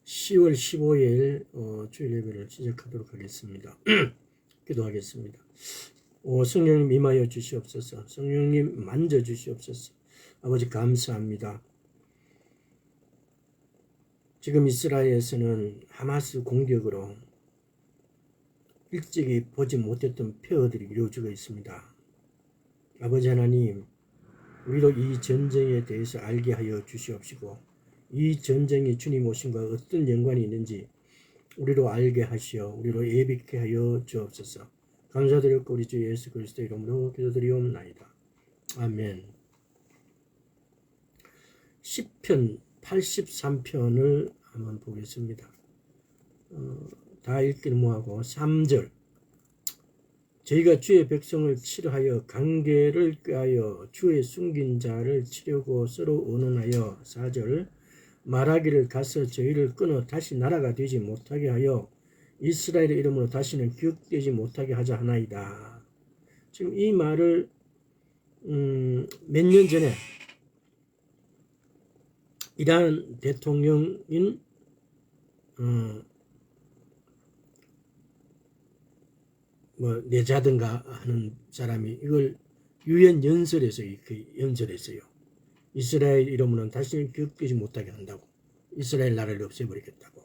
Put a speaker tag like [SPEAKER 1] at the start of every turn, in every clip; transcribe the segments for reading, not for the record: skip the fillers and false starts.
[SPEAKER 1] 10월 15일 주일 예배를 시작하도록 하겠습니다. 기도하겠습니다. 성령님 임하여 주시옵소서. 성령님 만져 주시옵소서. 아버지 감사합니다. 지금 이스라엘에서는 하마스 공격으로 일찍이 보지 못했던 폐허들이 이루어지고 있습니다. 아버지 하나님, 우리로 이 전쟁에 대해서 알게 하여 주시옵시고 이 전쟁이 주님 오심과 어떤 연관이 있는지 우리로 알게 하시어 우리로 예비케 하여 주옵소서. 감사드렸고 우리 주 예수 그리스도 이름으로 기도드리옵나이다. 아멘. 10편 83편을 한번 보겠습니다. 다 읽기는 뭐하고 3절, 저희가 주의 백성을 치료하여 관계를 꾀하여 주의 숨긴 자를 치려고 서로 의논하여 4절, 말하기를 가서 저희를 끊어 다시 나라가 되지 못하게 하여 이스라엘의 이름으로 다시는 기억되지 못하게 하자 하나이다. 지금 이 말을 몇 년 전에 이란 대통령인 내자든가 하는 사람이 이걸 유엔 연설에서 이렇게 연설했어요. 이스라엘 이름으로는 다시는 기억되지 못하게 한다고. 이스라엘 나라를 없애버리겠다고.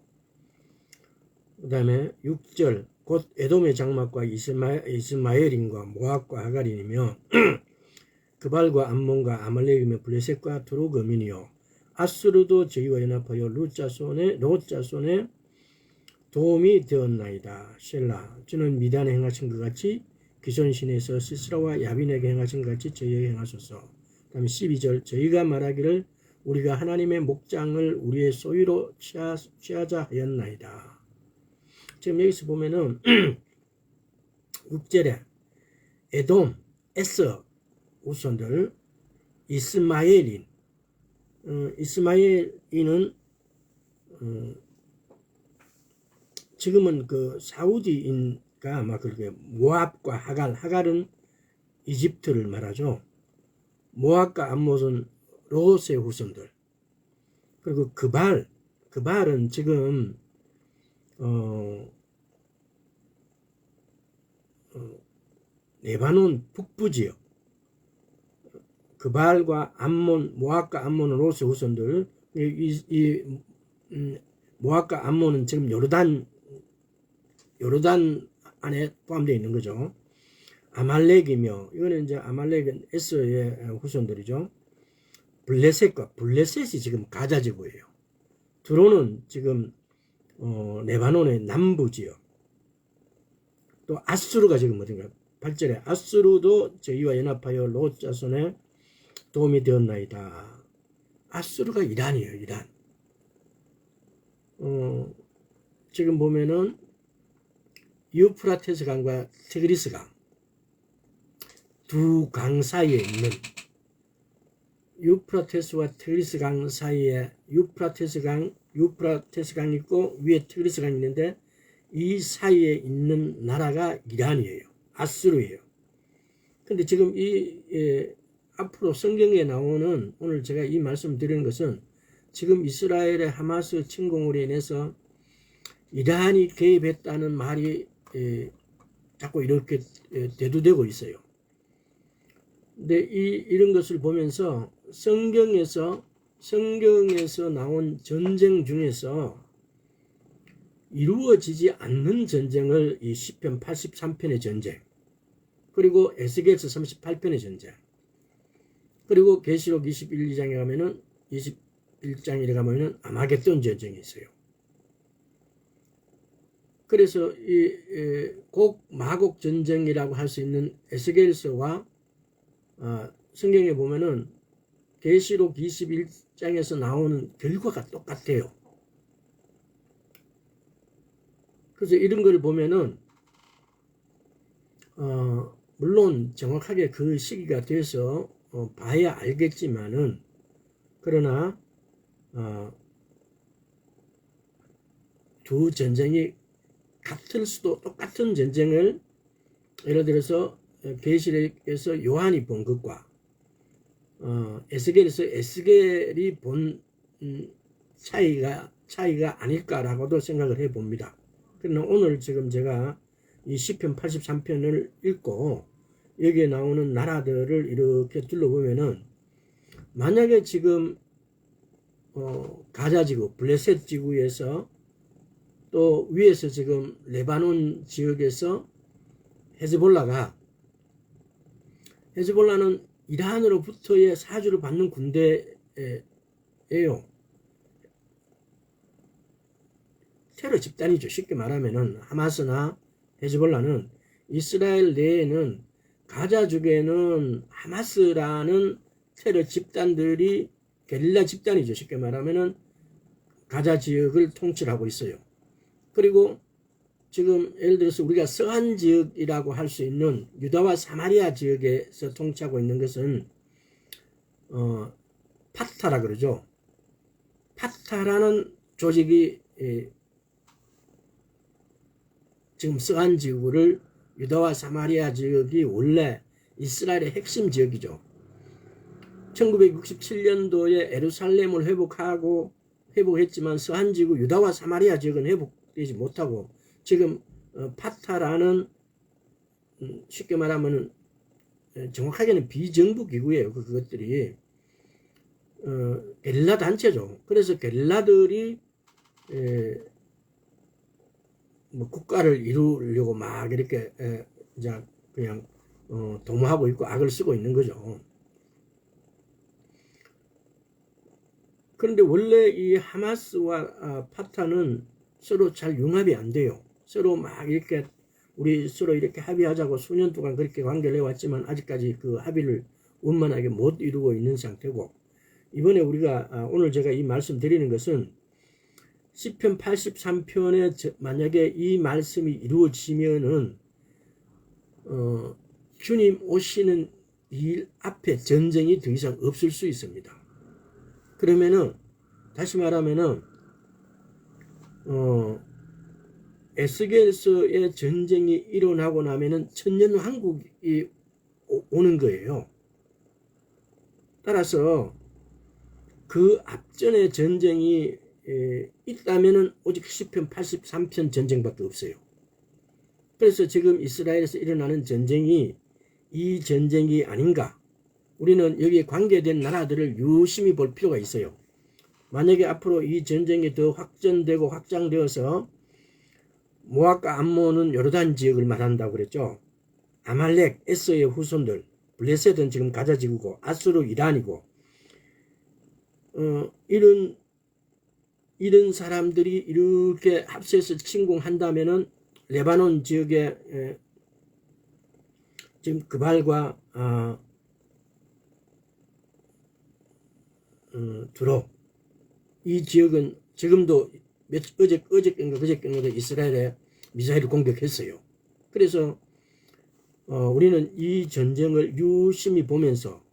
[SPEAKER 1] 그 다음에 6절, 곧 에돔의 장막과 이스마엘인과 모압과 하갈인이며 그발과 암몬과 아말렉이며 블레셋과 두루거민이요 아수르도 저희와 연합하여 롯 자손의 도움이 되었나이다. 셀라, 주는 미단에 행하신 것 같이 기손신에서 시스라와 야빈에게 행하신 것 같이 저희에게 행하소서. 그 다음에 12절, 저희가 말하기를 우리가 하나님의 목장을 우리의 소유로 취하자 하였나이다. 지금 여기서 보면은 6절에 에돔, 에서 우선들, 이스마엘인, 이스마엘인은 지금은 그 사우디인가 아마 그렇게 모압과 하갈은 이집트를 말하죠. 모압과 암몬은 롯의 후손들. 그리고 그발은 지금 레바논 북부 지역. 그발과 암몬, 모압과 암몬은 롯의 후손들. 모압과 암몬은 지금 요르단 안에 포함되어 있는 거죠. 아말렉이며, 이거는 이제 아말렉은 에서의 후손들이죠. 블레셋이 지금 가자 지구예요. 두로는 지금 레바논의 남부 지역. 또 아수르가 지금 어딘가 8절에 아수르도 저희와 연합하여 롯 자손의 도움이 되었나이다. 아수르가 이란이에요. 이란. 지금 보면은 유프라테스 강과 티그리스 강 두 강 사이에 있는 유프라테스와 티그리스 강 사이에 유프라테스 강 있고 위에 티그리스 강이 있는데 이 사이에 있는 나라가 이란이에요. 아수르예요. 근데 지금 앞으로 성경에 나오는 오늘 제가 이 말씀 드리는 것은 지금 이스라엘의 하마스 침공으로 인해서 이란이 개입했다는 말이 자꾸 이렇게 대두되고 있어요. 근데 이런 것을 보면서 성경에서 나온 전쟁 중에서 이루어지지 않는 전쟁을 이 시편 83편의 전쟁, 그리고 에스겔서 38편의 전쟁, 그리고 계시록 21장에 가면은 21장에 가면은 아마겟돈 전쟁이 있어요. 그래서 마곡 전쟁이라고 할 수 있는 에스겔서와 성경에 보면은 계시록 21장에서 나오는 결과가 똑같아요. 그래서 이런 걸 보면은 물론 정확하게 그 시기가 돼서 봐야 알겠지만은 그러나 두 전쟁이 같을 수도, 똑같은 전쟁을 예를 들어서 계시록에서 요한이 본 것과 에스겔에서 에스겔이 본 차이가 아닐까라고도 생각을 해봅니다. 그러나 오늘 지금 제가 이 시편 83편을 읽고 여기에 나오는 나라들을 이렇게 둘러보면은 만약에 지금 가자지구, 블레셋 지구에서 또 위에서 지금 레바논 지역에서 헤즈볼라는 이란으로부터의 사주를 받는 군대예요. 테러 집단이죠. 쉽게 말하면은 하마스나 헤즈볼라는 이스라엘 내에는 가자 지구에는 하마스라는 테러 집단들이 게릴라 집단이죠. 쉽게 말하면은 가자 지역을 통치를 하고 있어요. 그리고 지금 예를 들어서 우리가 서한 지역이라고 할 수 있는 유다와 사마리아 지역에서 통치하고 있는 것은 파타라 그러죠. 파타라는 조직이 지금 서한 지구를 유다와 사마리아 지역이 원래 이스라엘의 핵심 지역이죠. 1967년도에 예루살렘을 회복했지만 서한 지구 유다와 사마리아 지역은 회복되지 못하고 지금 파타라는 쉽게 말하면 정확하게는 비정부 기구예요. 그것들이 게릴라 단체죠. 그래서 게릴라들이 뭐 국가를 이루려고 막 이렇게 이제 그냥 도모하고 있고 악을 쓰고 있는 거죠. 그런데 원래 이 하마스와 파타는 서로 잘 융합이 안 돼요. 서로 막 이렇게 우리 서로 이렇게 합의하자고 수년 동안 그렇게 관계를 해왔지만 아직까지 그 합의를 원만하게 못 이루고 있는 상태고, 이번에 우리가 오늘 제가 이 말씀 드리는 것은 시편 83편에 만약에 이 말씀이 이루어지면은 주님 오시는 일 앞에 전쟁이 더 이상 없을 수 있습니다. 그러면은 다시 말하면은 에스겔서의 전쟁이 일어나고 나면은 천년왕국이 오는 거예요. 따라서 그 앞전에 전쟁이 있다면은 오직 시편 83편 전쟁밖에 없어요. 그래서 지금 이스라엘에서 일어나는 전쟁이 이 전쟁이 아닌가? 우리는 여기에 관계된 나라들을 유심히 볼 필요가 있어요. 만약에 앞으로 이 전쟁이 더 확전되고 확장되어서 모압과 암몬은 요르단 지역을 말한다고 그랬죠. 아말렉, 에서의 후손들, 블레셋은 지금 가자 지구고 아수르 이란이고 이런 사람들이 이렇게 합세해서 침공한다면은 레바논 지역에 지금 그발과 두로 이 지역은 지금도 어저께인가 이스라엘에 미사일을 공격했어요. 그래서 우리는 이 전쟁을 유심히 보면서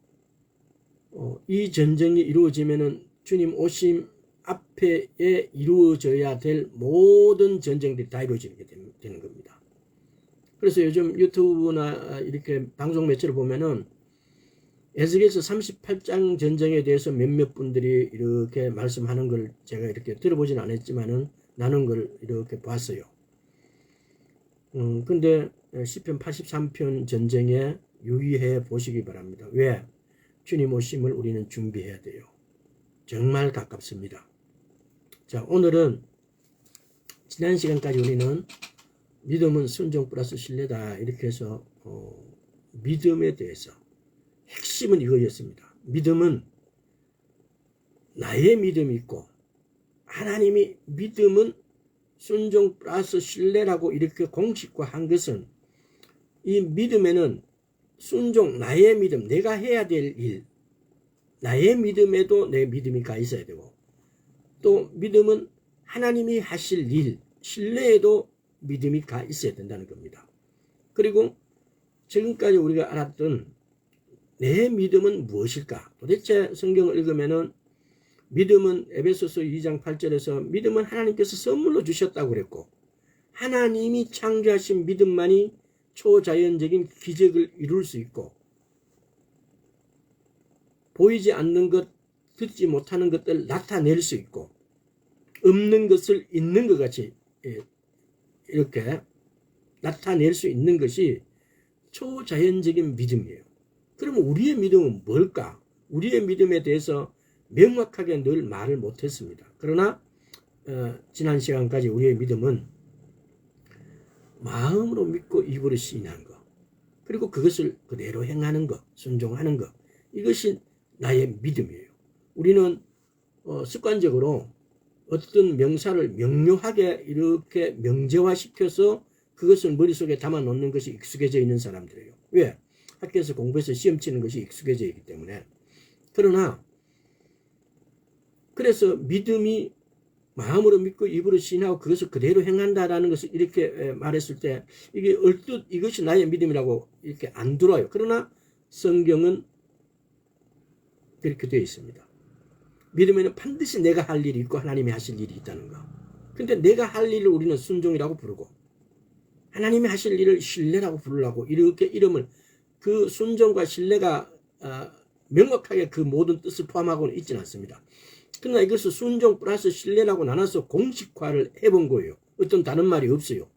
[SPEAKER 1] 이 전쟁이 이루어지면은 주님 오심 앞에 이루어져야 될 모든 전쟁들이 다 이루어지게 되는 겁니다. 그래서 요즘 유튜브나 이렇게 방송 매체를 보면은 에스겔서 38장 전쟁에 대해서 몇몇 분들이 이렇게 말씀하는 걸 제가 이렇게 들어보진 않았지만은 나눈 걸 이렇게 봤어요. 근데 시편 83편 전쟁에 유의해 보시기 바랍니다. 왜? 주님 오심을 우리는 준비해야 돼요. 정말 가깝습니다. 자, 오늘은 지난 시간까지 우리는 믿음은 순종 플러스 신뢰다 이렇게 해서 믿음에 대해서 핵심은 이거였습니다. 믿음은 나의 믿음이 있고 하나님이 믿음은 순종 플러스 신뢰라고 이렇게 공식화한 것은 이 믿음에는 순종, 나의 믿음, 내가 해야 될 일, 나의 믿음에도 내 믿음이 가 있어야 되고 또 믿음은 하나님이 하실 일, 신뢰에도 믿음이 가 있어야 된다는 겁니다. 그리고 지금까지 우리가 알았던 내 믿음은 무엇일까? 도대체 성경을 읽으면은 믿음은 에베소서 2장 8절에서 믿음은 하나님께서 선물로 주셨다고 그랬고 하나님이 창조하신 믿음만이 초자연적인 기적을 이룰 수 있고 보이지 않는 것, 듣지 못하는 것들을 나타낼 수 있고 없는 것을 있는 것 같이 이렇게 나타낼 수 있는 것이 초자연적인 믿음이에요. 그러면 우리의 믿음은 뭘까? 우리의 믿음에 대해서 명확하게 늘 말을 못했습니다. 그러나 지난 시간까지 우리의 믿음은 마음으로 믿고 입으로 시인하는 것, 그리고 그것을 그대로 행하는 것, 순종하는 것, 이것이 나의 믿음이에요. 우리는 습관적으로 어떤 명사를 명료하게 이렇게 명제화시켜서 그것을 머릿속에 담아놓는 것이 익숙해져 있는 사람들이에요. 왜? 학교에서 공부해서 시험 치는 것이 익숙해져 있기 때문에. 그러나 그래서 믿음이 마음으로 믿고 입으로 시인하고 그것을 그대로 행한다라는 것을 이렇게 말했을 때 이게 얼뜻 이것이 나의 믿음이라고 이렇게 안 들어요. 그러나 성경은 그렇게 되어 있습니다. 믿음에는 반드시 내가 할 일이 있고 하나님이 하실 일이 있다는 거. 근데 내가 할 일을 우리는 순종이라고 부르고 하나님이 하실 일을 신뢰라고 부르려고 이렇게 이름을, 그 순종과 신뢰가 명확하게 그 모든 뜻을 포함하고는 있지는 않습니다. 그러나 이것을 순종 플러스 신뢰라고 나눠서 공식화를 해본 거예요. 어떤 다른 말이 없어요.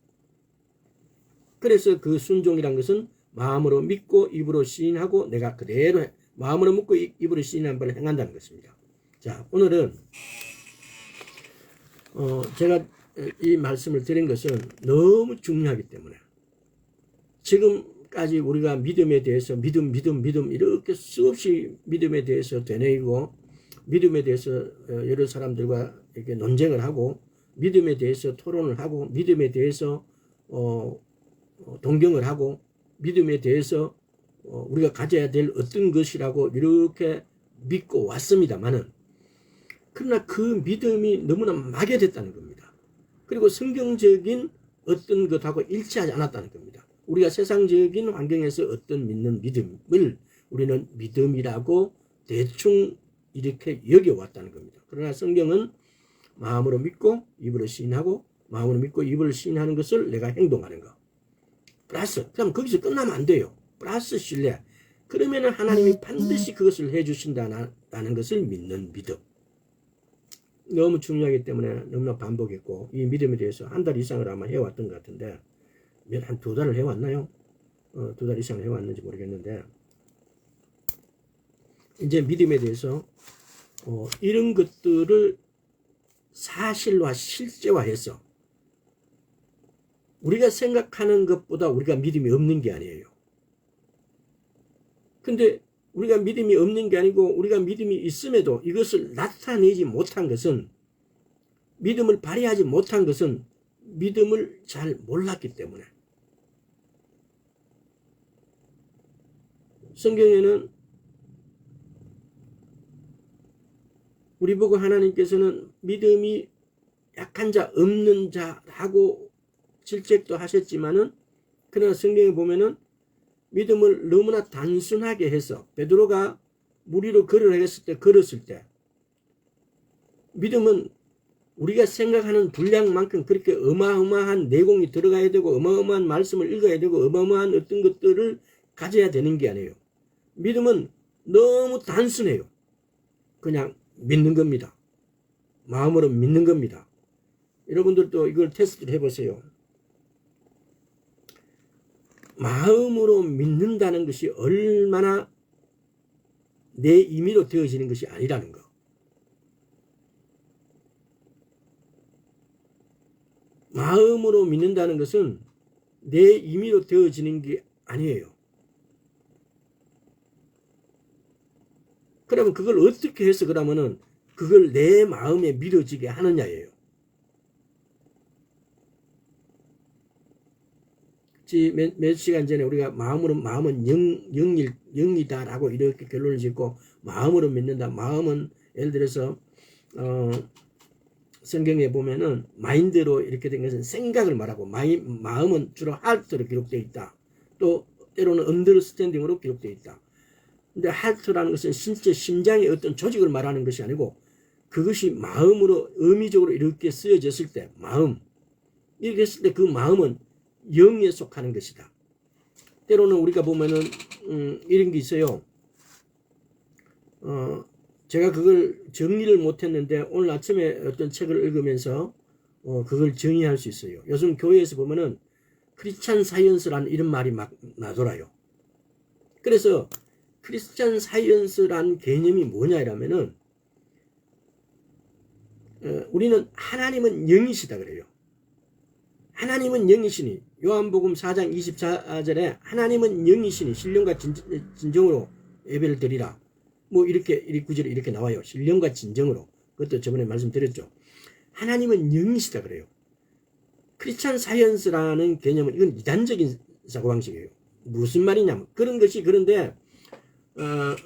[SPEAKER 1] 그래서 그 순종이란 것은 마음으로 믿고 입으로 시인하고 내가 그대로 마음으로 믿고 입으로 시인한 바를 행한다는 것입니다. 자, 오늘은 제가 이 말씀을 드린 것은 너무 중요하기 때문에 지금까지 우리가 믿음에 대해서 믿음 이렇게 수없이 믿음에 대해서 되뇌이고 믿음에 대해서 여러 사람들과 이렇게 논쟁을 하고 믿음에 대해서 토론을 하고 믿음에 대해서 동경을 하고 믿음에 대해서 우리가 가져야 될 어떤 것이라고 이렇게 믿고 왔습니다만은, 그러나 그 믿음이 너무나 막연했다는 겁니다. 그리고 성경적인 어떤 것하고 일치하지 않았다는 겁니다. 우리가 세상적인 환경에서 어떤 믿는 믿음을 우리는 믿음이라고 대충 이렇게 여겨왔다는 겁니다. 그러나 성경은 마음으로 믿고 입으로 시인하고 마음으로 믿고 입으로 시인하는 것을 내가 행동하는 것 플러스, 그럼 거기서 끝나면 안 돼요. 플러스 신뢰. 그러면은 하나님이 반드시 그것을 해주신다는 것을 믿는 믿음. 너무 중요하기 때문에 너무나 반복했고, 이 믿음에 대해서 한 달 이상을 아마 해왔던 것 같은데, 한 2달을 해왔나요? 2달 이상을 해왔는지 모르겠는데, 이제 믿음에 대해서 이런 것들을 사실화 실제화해서 우리가 생각하는 것보다 우리가 믿음이 없는 게 아니에요. 근데 우리가 믿음이 없는 게 아니고 우리가 믿음이 있음에도 이것을 나타내지 못한 것은, 믿음을 발휘하지 못한 것은 믿음을 잘 몰랐기 때문에. 성경에는 우리 보고 하나님께서는 믿음이 약한 자, 없는 자라고 질책도 하셨지만은, 그러나 성경에 보면은 믿음을 너무나 단순하게 해서 베드로가 물 위로 걸었을 때 믿음은 우리가 생각하는 분량만큼 그렇게 어마어마한 내공이 들어가야 되고 어마어마한 말씀을 읽어야 되고 어마어마한 어떤 것들을 가져야 되는 게 아니에요. 믿음은 너무 단순해요. 그냥 믿는 겁니다. 마음으로 믿는 겁니다. 여러분들도 이걸 테스트를 해보세요. 마음으로 믿는다는 것이 얼마나 내 임의로 되어지는 것이 아니라는 거. 마음으로 믿는다는 것은 내 임의로 되어지는 게 아니에요. 그러면 그걸 어떻게 해서 그러면은 그걸 내 마음에 믿어지게 하느냐예요. 몇 시간 전에 우리가 마음은 영이다라고 이렇게 결론을 짓고 마음으로 믿는다. 마음은 예를 들어서 성경에 보면은 마인드로 이렇게 된 것은 생각을 말하고 마음은 주로 하트로 기록되어 있다. 또 때로는 언더스탠딩으로 기록되어 있다. 근데 하트라는 것은 실제 심장의 어떤 조직을 말하는 것이 아니고 그것이 마음으로 의미적으로 이렇게 쓰여졌을 때 마음, 이렇게 했을 때 그 마음은 영에 속하는 것이다. 때로는 우리가 보면은 이런 게 있어요. 제가 그걸 정리를 못했는데 오늘 아침에 어떤 책을 읽으면서 그걸 정의할 수 있어요. 요즘 교회에서 보면은 크리스찬 사이언스라는 이런 말이 막 나돌아요. 그래서 크리스찬 사이언스라는 개념이 뭐냐 이러면은 우리는 하나님은 영이시다 그래요. 하나님은 영이시니 요한복음 4장 24절에 하나님은 영이시니 신령과 진정으로 예배를 드리라. 뭐 이렇게 1구절에 이렇게 나와요. 신령과 진정으로. 그것도 저번에 말씀드렸죠. 하나님은 영이시다 그래요. 크리스찬 사이언스라는 개념은 이건 이단적인 사고방식이에요. 무슨 말이냐면 그런 것이 그런데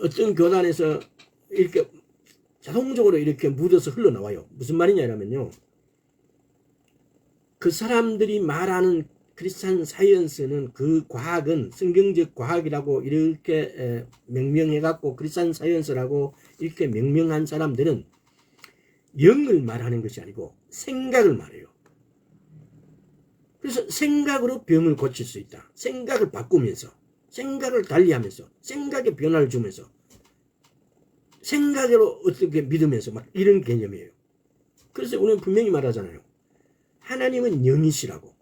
[SPEAKER 1] 어떤 교단에서 이렇게 자동적으로 이렇게 묻어서 흘러나와요. 무슨 말이냐 이러면요. 그 사람들이 말하는 크리스찬 사이언스는 그 과학은 성경적 과학이라고 이렇게 명명해갖고 크리스찬 사이언스라고 이렇게 명명한 사람들은 영을 말하는 것이 아니고 생각을 말해요. 그래서 생각으로 병을 고칠 수 있다. 생각을 바꾸면서 생각을 달리하면서 생각에 변화를 주면서 생각으로 어떻게 믿으면서 막 이런 개념이에요. 그래서 우리는 분명히 말하잖아요. 하나님은 영이시라고.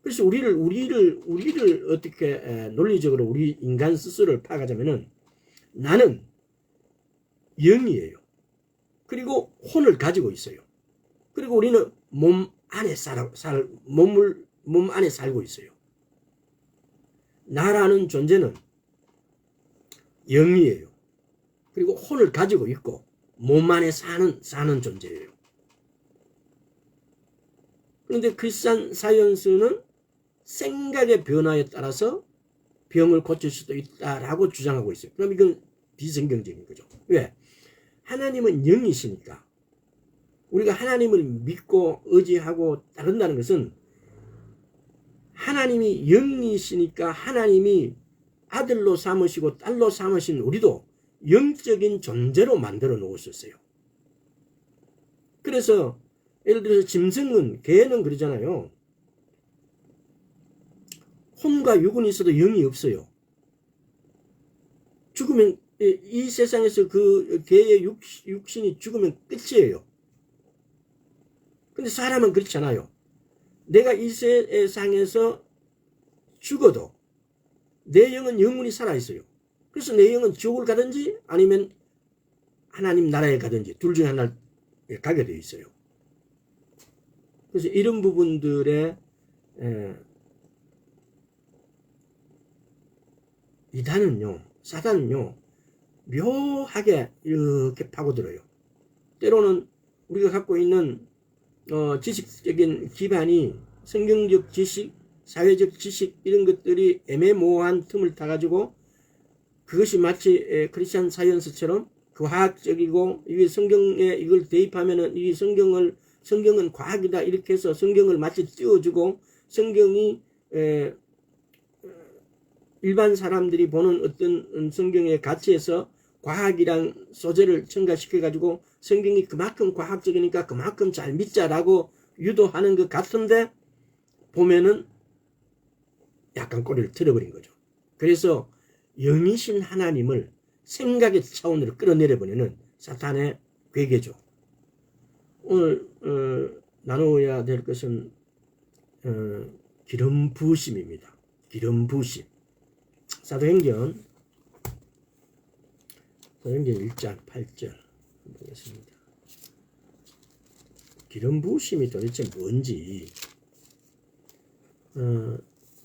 [SPEAKER 1] 그래서 우리를 어떻게 논리적으로 우리 인간 스스로를 파악하자면은 나는 영이에요. 그리고 혼을 가지고 있어요. 그리고 우리는 몸 안에 몸 안에 살고 있어요. 나라는 존재는 영이에요. 그리고 혼을 가지고 있고 몸 안에 사는 존재예요. 그런데 크리스찬 사이언스는 생각의 변화에 따라서 병을 고칠 수도 있다라고 주장하고 있어요. 그럼 이건 비성경적인 거죠. 왜? 하나님은 영이시니까 우리가 하나님을 믿고 의지하고 따른다는 것은 하나님이 영이시니까 하나님이 아들로 삼으시고 딸로 삼으신 우리도 영적인 존재로 만들어 놓으셨어요. 그래서 예를 들어서 짐승은 개는 그러잖아요. 혼과 육은 있어도 영이 없어요. 죽으면 이 세상에서 그 개의 육신이 죽으면 끝이에요. 근데 사람은 그렇지 않아요. 내가 이 세상에서 죽어도 내 영은 영원히 살아있어요. 그래서 내 영은 지옥을 가든지 아니면 하나님 나라에 가든지 둘 중에 하나를 가게 되어 있어요. 그래서 이런 부분들에 이단은요, 사단은요, 묘하게 이렇게 파고들어요. 때로는 우리가 갖고 있는 지식적인 기반이 성경적 지식, 사회적 지식 이런 것들이 애매모호한 틈을 타가지고 그것이 마치 크리스찬 사이언스처럼 과학적이고 이게 성경에 이걸 대입하면은 이 성경은 과학이다 이렇게 해서 성경을 마치 띄워주고 성경이 일반 사람들이 보는 어떤 성경의 가치에서 과학이란 소재를 첨가시켜가지고 성경이 그만큼 과학적이니까 그만큼 잘 믿자라고 유도하는 것 같은데 보면은 약간 꼬리를 틀어버린 거죠. 그래서 영이신 하나님을 생각의 차원으로 끌어내려버리는 사탄의 괴계죠. 오늘 나누어야 될 것은 기름 부으심입니다. 기름 부으심. 사도행전 1장 8절 보겠습니다. 기름 부으심이 도대체 뭔지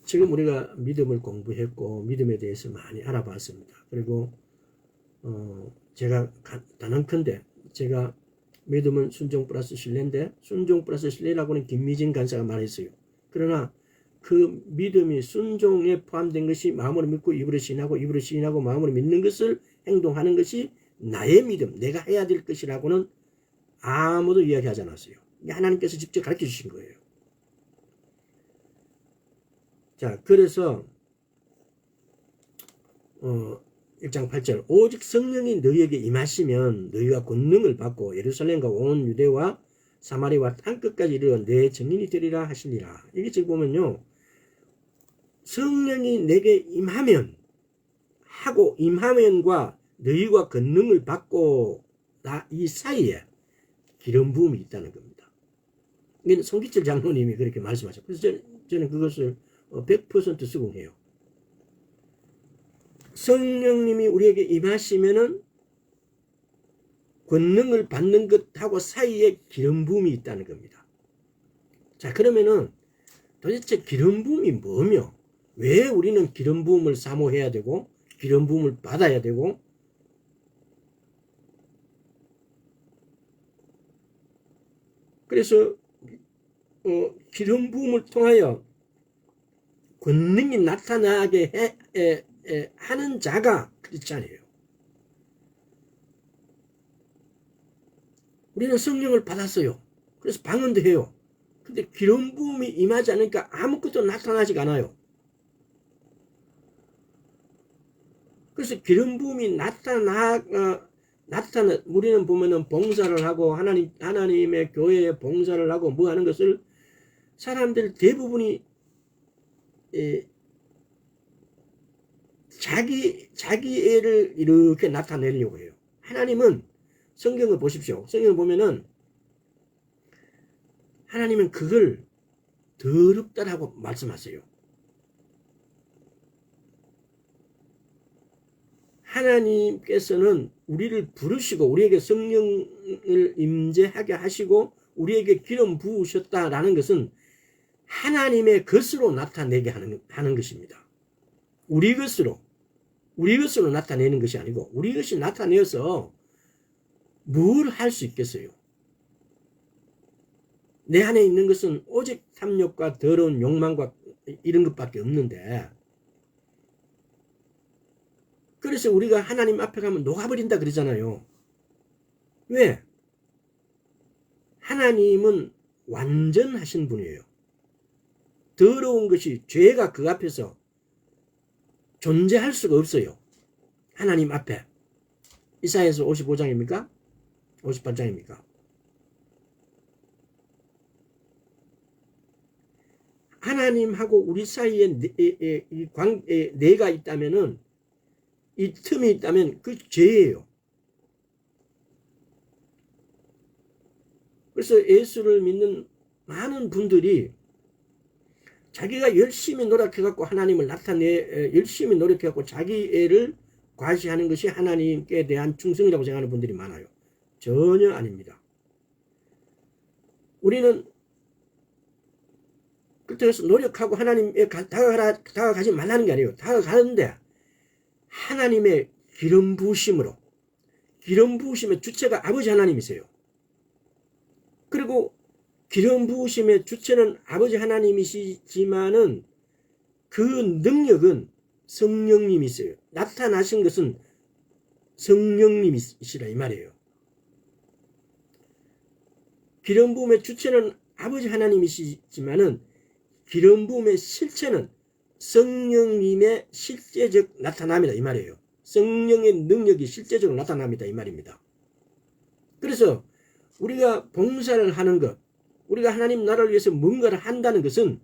[SPEAKER 1] 지금 우리가 믿음을 공부했고 믿음에 대해서 많이 알아봤습니다. 그리고 제가 단언컨대 제가 믿음은 순종 플러스 신뢰인데 순종 플러스 신뢰라고는 김미진 간사가 말했어요. 그러나 그 믿음이 순종에 포함된 것이 마음으로 믿고 입으로 시인하고 마음으로 믿는 것을 행동하는 것이 나의 믿음, 내가 해야 될 것이라고는 아무도 이야기하지 않았어요. 하나님께서 직접 가르쳐 주신 거예요. 자, 그래서 1장 8절 오직 성령이 너희에게 임하시면 너희가 권능을 받고 예루살렘과 온 유대와 사마리아와 땅끝까지 이르러 내 증인이 되리라 하시니라. 이게 지금 보면요. 성령이 내게 임하면 하고 임하면과 너희가 권능을 받고 이 사이에 기름 부음이 있다는 겁니다. 이건 송기철 장로님이 그렇게 말씀하셨고, 그래서 저는 그것을 100% 수긍해요. 성령님이 우리에게 임하시면은 권능을 받는 것하고 사이에 기름 부음이 있다는 겁니다. 자, 그러면은 도대체 기름 부음이 뭐며, 왜 우리는 기름 부음을 사모해야 되고 기름 부음을 받아야 되고, 그래서 기름 부음을 통하여 권능이 나타나게 하는 자가 크리스찬이에요. 우리는 성령을 받았어요. 그래서 방언도 해요. 근데 기름 부음이 임하지 않으니까 아무것도 나타나지가 않아요. 그래서 기름 부음이 우리는 보면은 봉사를 하고 하나님의 교회에 봉사를 하고 뭐 하는 것을 사람들 대부분이 자기 애를 이렇게 나타내려고 해요. 하나님은 성경을 보십시오. 성경을 보면은 하나님은 그걸 더럽다라고 말씀하세요. 하나님께서는 우리를 부르시고 우리에게 성령을 임재하게 하시고 우리에게 기름 부으셨다라는 것은 하나님의 것으로 나타내게 하는 것입니다. 우리 것으로 나타내는 것이 아니고 우리 것이 나타내어서 뭘 할 수 있겠어요? 내 안에 있는 것은 오직 탐욕과 더러운 욕망과 이런 것밖에 없는데, 그래서 우리가 하나님 앞에 가면 녹아버린다 그러잖아요. 왜? 하나님은 완전하신 분이에요. 더러운 것이, 죄가 그 앞에서 존재할 수가 없어요. 하나님 앞에. 이사야서 55장입니까? 58장입니까? 하나님하고 우리 사이에 내가 있다면은, 이 틈이 있다면 그 죄예요. 그래서 예수를 믿는 많은 분들이 자기가 열심히 노력해갖고 하나님을 열심히 노력해갖고 자기 애를 과시하는 것이 하나님께 대한 충성이라고 생각하는 분들이 많아요. 전혀 아닙니다. 우리는 그때서 노력하고 하나님에 다가가지 말라는 게 아니에요. 다가가는데 하나님의 기름 부으심으로, 기름 부으심의 주체가 아버지 하나님이세요. 그리고 기름 부으심의 주체는 아버지 하나님이시지만은 그 능력은 성령님이세요. 나타나신 것은 성령님이시라 이 말이에요. 기름 부음의 주체는 아버지 하나님이시지만은 기름 부음의 실체는 성령님의 실제적 나타남이다 이 말이에요. 성령의 능력이 실제적으로 나타납니다 이 말입니다. 그래서 우리가 봉사를 하는 것, 우리가 하나님 나라를 위해서 뭔가를 한다는 것은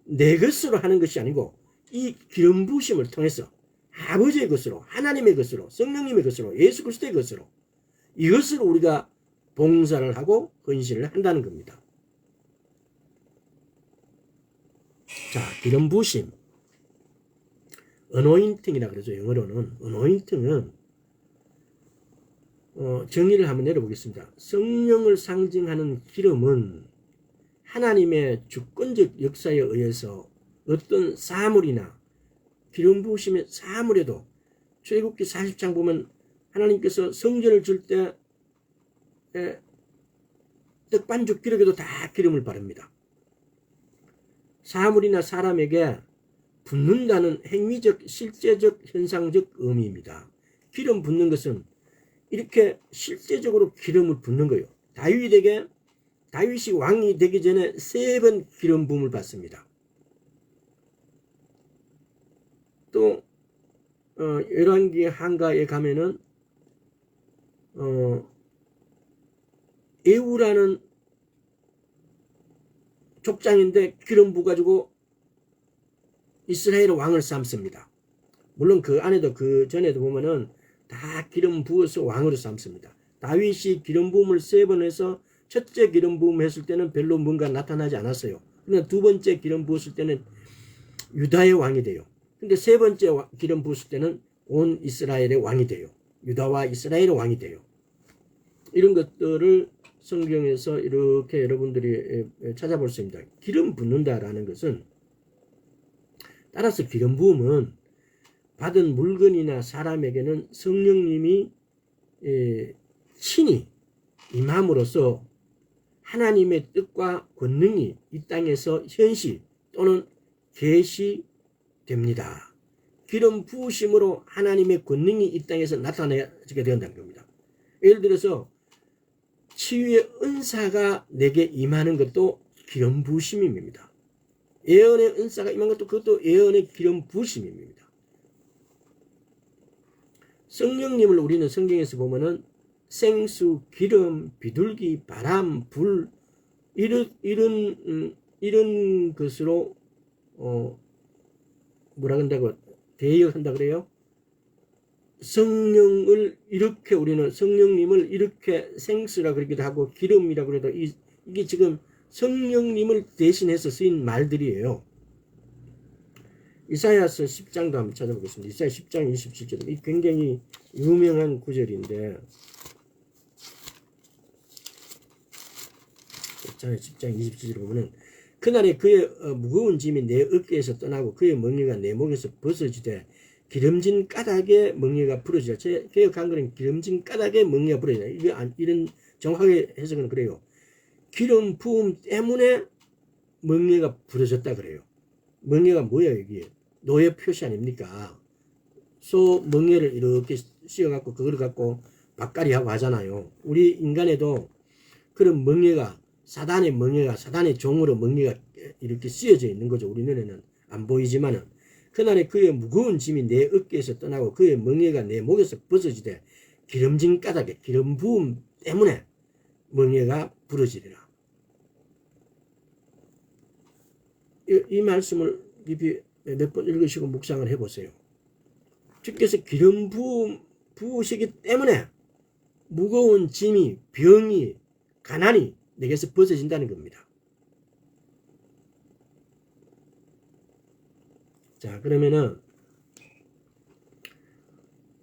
[SPEAKER 1] 내 것으로 하는 것이 아니고 이 기름 부으심을 통해서 아버지의 것으로, 하나님의 것으로, 성령님의 것으로, 예수 그리스도의 것으로, 이것으로 우리가 봉사를 하고 헌신을 한다는 겁니다. 자, 기름 부으심, 어노인팅이라 그러죠. 영어로는. 어노인팅은 정의를 한번 내려보겠습니다. 성령을 상징하는 기름은 하나님의 주권적 역사에 의해서 어떤 사물이나 기름 부으심의 사물에도, 출애굽기 40장 보면 하나님께서 성전을 줄 때 떡반죽 기록에도 다 기름을 바릅니다. 사물이나 사람에게 붓는다는 행위적, 실제적, 현상적 의미입니다. 기름 붓는 것은 이렇게 실제적으로 기름을 붓는 거예요. 다윗이 왕이 되기 전에 3번 기름 부음을 받습니다. 또 열왕기 한가에 가면은 에우라는 족장인데 기름 부어가지고 이스라엘 왕을 삼습니다. 물론 그 안에도 그 전에도 보면은 다 기름 부어서 왕으로 삼습니다. 다윗이 기름 부음을 3번 해서 첫째 기름 부음 했을 때는 별로 뭔가 나타나지 않았어요. 그러나 두 번째 기름 부었을 때는 유다의 왕이 돼요. 근데 세 번째 기름 부었을 때는 온 이스라엘의 왕이 돼요. 유다와 이스라엘의 왕이 돼요. 이런 것들을 성경에서 이렇게 여러분들이 찾아볼 수 있습니다. 기름 붓는다라는 것은, 따라서 기름 부음은 받은 물건이나 사람에게는 성령님이 친히 임함으로써 하나님의 뜻과 권능이 이 땅에서 현시 또는 계시됩니다. 기름 부으심으로 하나님의 권능이 이 땅에서 나타나게 된다는 겁니다. 예를 들어서 치유의 은사가 내게 임하는 것도 기름 부으심입니다. 예언의 은사가 임한 것도 그것도 예언의 기름 부으심입니다. 성령님을 우리는 성경에서 보면은 생수, 기름, 비둘기, 바람, 불 이런 것으로 뭐라 그런다고 대역한다 그래요? 성령을 이렇게 우리는 성령님을 이렇게 생수라 그러기도 하고 기름이라 그래도 이게 지금 성령님을 대신해서 쓰인 말들이에요. 이사야서 10장도 한번 찾아보겠습니다. 이사야 10장 27절. 이 굉장히 유명한 구절인데, 이사야 10장 27절을 보면은, 그날에 그의 무거운 짐이 내 어깨에서 떠나고 그의 멍에가 내 목에서 벗어지되 기름진 까닭에 멍에가 부러지라. 제 개혁한 거는 기름진 까닭에 멍에가 부러지라. 이런 정확하게 해석은 그래요. 기름 부음 때문에 멍에가 부러졌다 그래요. 멍에가 뭐야 이게? 노예 표시 아닙니까? 소 멍에를 이렇게 씌워갖고 그걸 갖고 밥가리하고 하잖아요. 우리 인간에도 그런 멍에가, 사단의 멍에가, 사단의 종으로 멍에가 이렇게 씌워져 있는 거죠. 우리 눈에는 안 보이지만은. 그날에 그의 무거운 짐이 내 어깨에서 떠나고 그의 멍에가 내 목에서 벗어지되 기름진 까닭에, 기름 부음 때문에 멍에가 부러지리라. 이 말씀을 깊이 몇 번 읽으시고 묵상을 해보세요. 주께서 기름 부으시기 때문에 무거운 짐이, 병이, 가난이 내게서 벗어진다는 겁니다. 자, 그러면은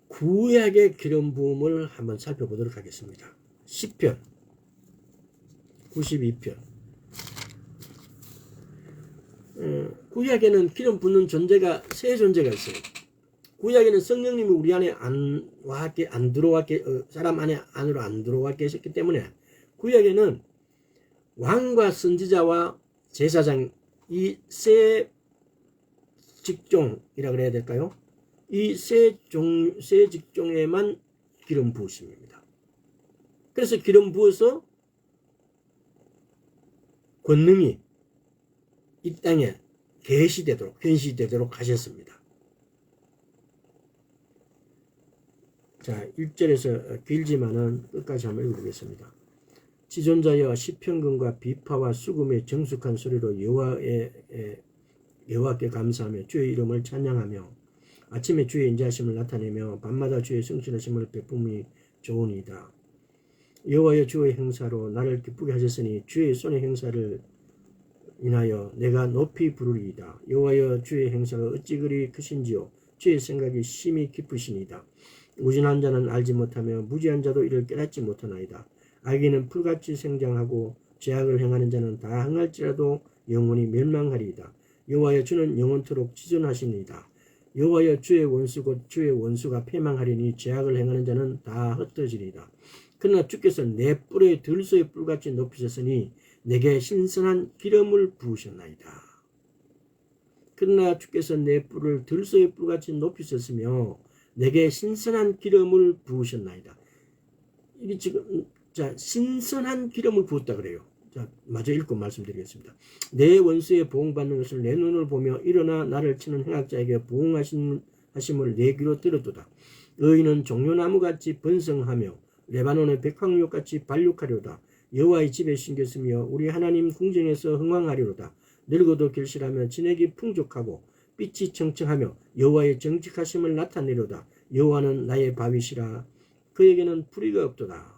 [SPEAKER 1] 구약의 기름 부음을 한번 살펴보도록 하겠습니다. 시편 92편. 구약에는 기름 붓는 존재가 세 존재가 있어요. 구약에는 성령님이 우리 안에 안 들어왔게, 사람 안으로 안 들어와 계셨기 때문에 구약에는 왕과 선지자와 제사장, 이 세 직종이라 그래야 될까요? 이 세 직종에만 기름 부으심입니다. 그래서 기름 부어서 권능이 이 땅에 계시되도록, 현시되도록 하셨습니다. 자, 1절에서 길지만은 끝까지 한번 읽어보겠습니다. 지존자여 시편금과 비파와 수금의 정숙한 소리로 여호와께 감사하며 주의 이름을 찬양하며 아침에 주의 인자하심을 나타내며 밤마다 주의 성실하심을 베품이 좋으니이다. 여호와여 주의 행사로 나를 기쁘게 하셨으니 주의 손의 행사를 인하여 내가 높이 부르리이다. 여호와여 주의 행사가 어찌 그리 크신지요. 주의 생각이 심히 깊으시니이다. 무진한 자는 알지 못하며 무지한 자도 이를 깨닫지 못하나이다. 악인은 풀같이 생장하고 죄악을 행하는 자는 다 행할지라도 영원히 멸망하리이다. 여호와여 주는 영원토록 지존하시니이다. 여호와여 주의 원수 곧 주의 원수가 패망하리니 죄악을 행하는 자는 다 흩어지리이다. 그러나 주께서 내 뿔에 들소의 뿔같이 높이셨으니 내게 신선한 기름을 부으셨나이다. 그러나 주께서 내 뿔을 들소의 뿔같이 높이셨으며 내게 신선한 기름을 부으셨나이다. 이게 지금 신선한 기름을 부었다 그래요. 자, 마저 읽고 말씀드리겠습니다. 내 원수의 보응받는 것을 내 눈을 보며 일어나 나를 치는 행악자에게 보응하심을 내 귀로 들었도다. 의인은 종려나무같이 번성하며 레바논의 백황목같이 발육하려다. 여호와의 집에 심겼으며 우리 하나님 궁정에서 흥왕하리로다. 늙어도 결실하며 진액이 풍족하고 빛이 청청하며 여호와의 정직하심을 나타내려다. 여호와는 나의 바위시라. 그에게는 불의가 없도다.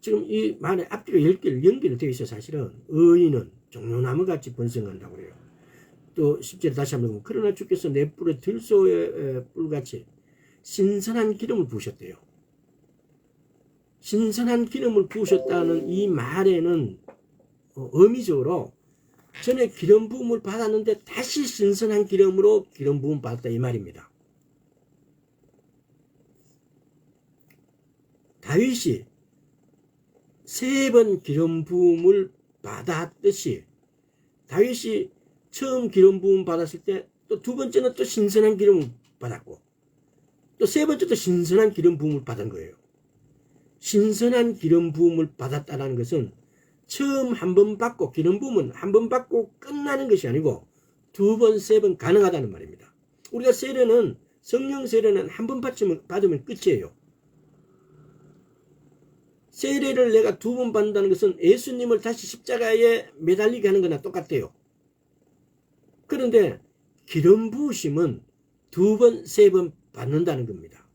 [SPEAKER 1] 지금 이 말에 앞뒤로 연결이 되어 있어요. 사실은 의인은 종려나무같이 번성한다고 그래요. 또 10절에 다시 한번 보면 그러나 주께서 내 뿔에 들소의 뿔같이 신선한 기름을 부으셨대요. 신선한 기름을 부으셨다는 이 말에는 의미적으로 전에 기름 부음을 받았는데 다시 신선한 기름으로 기름 부음 받았다 이 말입니다. 다윗이 3번 기름 부음을 받았듯이 다윗이 처음 기름 부음 받았을 때 또 2번째는 또 신선한 기름을 받았고 또 3번째도 신선한 기름 부음을 받은 거예요. 신선한 기름 부음을 받았다는 것은 처음 한 번 받고 기름 부음은 한 번 받고 끝나는 것이 아니고 2번, 3번 가능하다는 말입니다. 우리가 세례는 성령 세례는 한 번 받으면 끝이에요. 세례를 내가 2번 받는다는 것은 예수님을 다시 십자가에 매달리게 하는 거나 똑같아요. 그런데 기름 부으심은 2번, 3번 받는다는 겁니다.